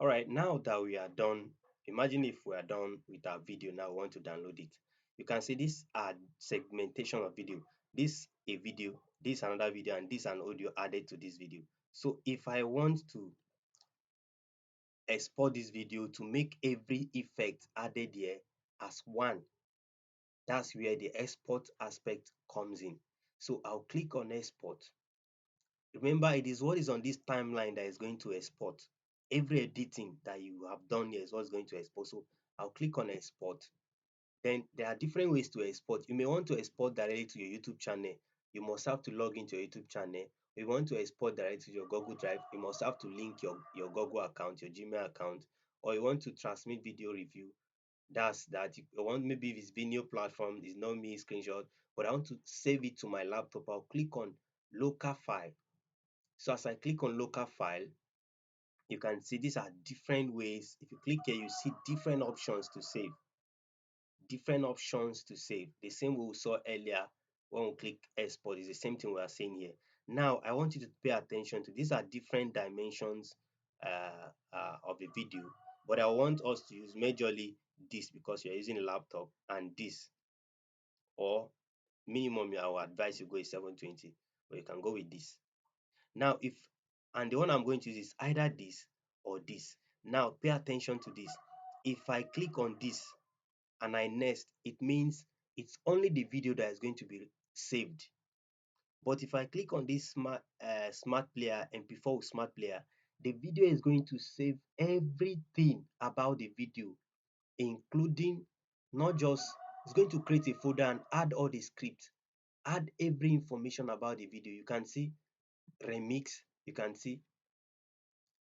All right, now that we are done, imagine if we are done with our video now, we want to download it. You can see this are segmentation of video. This a video, this another video, and this an audio added to this video. So if I want to export this video to make every effect added here as one, that's where the export aspect comes in. So I'll click on export. Remember, it is what is on this timeline that is going to export. Every editing that you have done here is what's going to export. So I'll click on export. Then there are different ways to export. You may want to export directly to your YouTube channel. You must have to log into your YouTube channel. If you want to export directly to your Google Drive, you must have to link your Google account, your Gmail account, or you want to transmit video review. That's that. You want, maybe if it's video platform, it's not me screenshot, but I want to save it to my laptop. I'll click on local file. So as I click on local file, you can see these are different ways. If you click here, you see different options to save. Different options to save. The same way we saw earlier when we click export is the same thing we are seeing here. Now I want you to pay attention to these are different dimensions of the video, but I want us to use majorly this because you're using a laptop, and this, or minimum I will advise you go is 720, but you can go with this. Now if, and the one I'm going to use is either this or this. Now pay attention to this. If I click on this and I next, it means it's only the video that is going to be saved. But if I click on this smart player, MP4 smart player, the video is going to save everything about the video, including, not just, it's going to create a folder and add all the script, add every information about the video. You can see remix, you can see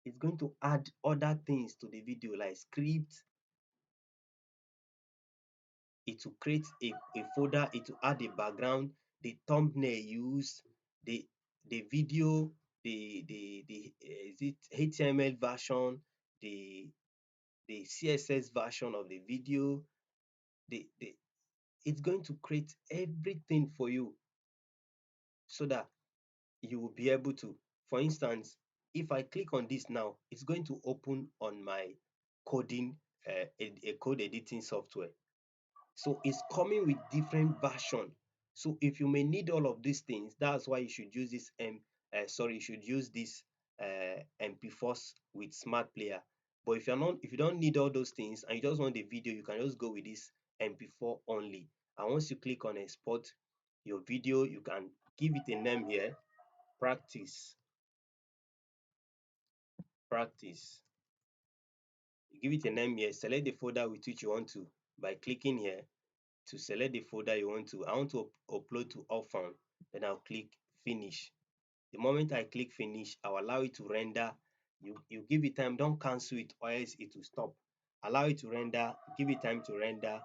it's going to add other things to the video like script. It will create a folder, it will add a background, the thumbnail used, the video, the is it HTML version, the CSS version of the video, the it's going to create everything for you so that you will be able to. For instance, if I click on this now, it's going to open on my coding a code editing software. So it's coming with different version. So if you may need all of these things, that's why you should use this you should use this MP4 with smart player. But if you don't need all those things and you just want the video, you can just go with this MP4 only. And once you click on export your video, you can give it a name here, practice. Practice. You give it a name here, select the folder with which you want to by clicking here to select the folder you want to. I want to upload to Orphan, then I'll click finish. The moment I click finish, I'll allow it to render. You give it time, don't cancel it or else it will stop. Allow it to render, give it time to render,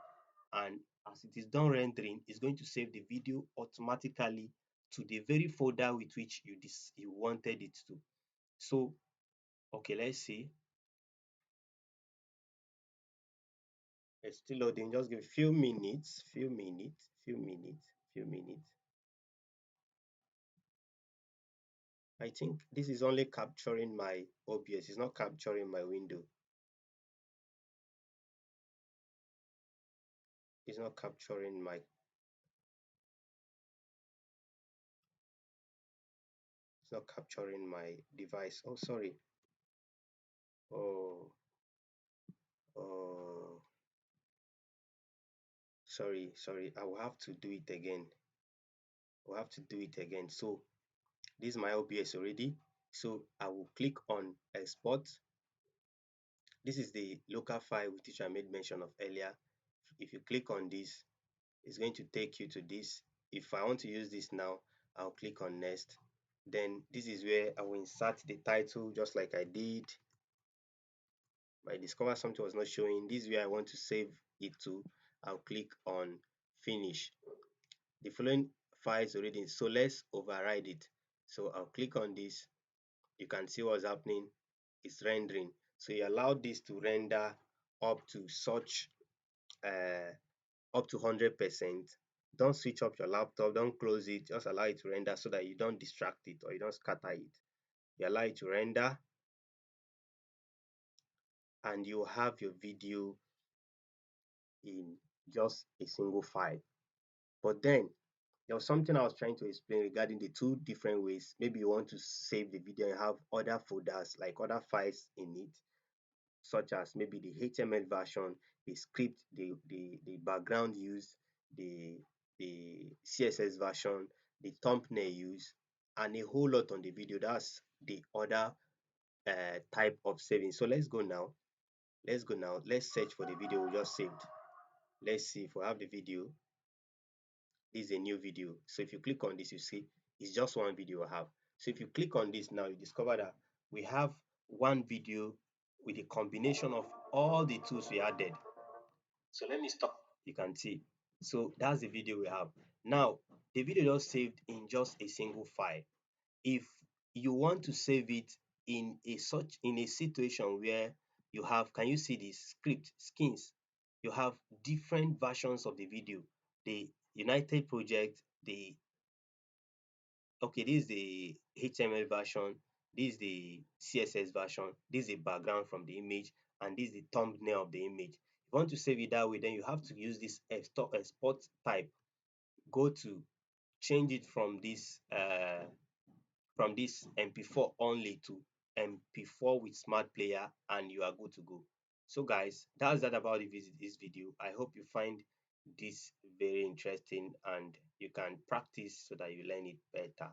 and as it is done rendering, it's going to save the video automatically to the very folder with which you wanted it to. So okay, let's see. It's still loading, just give a few minutes, few minutes, few minutes, few minutes. I think this is only capturing my OBS, it's not capturing my window. It's not capturing my, it's not capturing my device. Oh, sorry. Oh, oh, sorry. I will have to do it again. We'll have to do it again. So this is my OBS already. So I will click on export. This is the local file which I made mention of earlier. If you click on this, it's going to take you to this. If I want to use this now, I'll click on next. Then this is where I will insert the title just like I did. I discover something was not showing. This is where I want to save it to. I'll click on finish. The following file is already in, so let's override it. So I'll click on this. You can see what's happening. It's rendering. So you allow this to render up to such up to 100%. Don't switch up your laptop, don't close it, just allow it to render so that you don't distract it or you don't scatter it. You allow it to render. and you have your video in just a single file. But then there was something I was trying to explain regarding the two different ways. Maybe you want to save the video and have other folders, like other files in it, such as maybe the HTML version, the script, the background used, the CSS version, the thumbnail used, and a whole lot on the video. That's the other type of saving. So let's go now. Let's go now. Let's search for the video we just saved. Let's see if we have the video. This is a new video. So if you click on this, you see it's just one video I have. So if you click on this now, you discover that we have one video with a combination of all the tools we added. So let me stop. You can see. So that's the video we have. Now, the video just saved in just a single file. If you want to save it in a situation where you have, can you see the script skins? You have different versions of the video. The United project, the okay, this is the HTML version, this is the CSS version, this is the background from the image, and this is the thumbnail of the image. If you want to save it that way, then you have to use this export type. Go to change it from this MP4 only to MP4 with Smart Player, and you are good to go. So guys, that's that about this video. I hope you find this very interesting and you can practice so that you learn it better.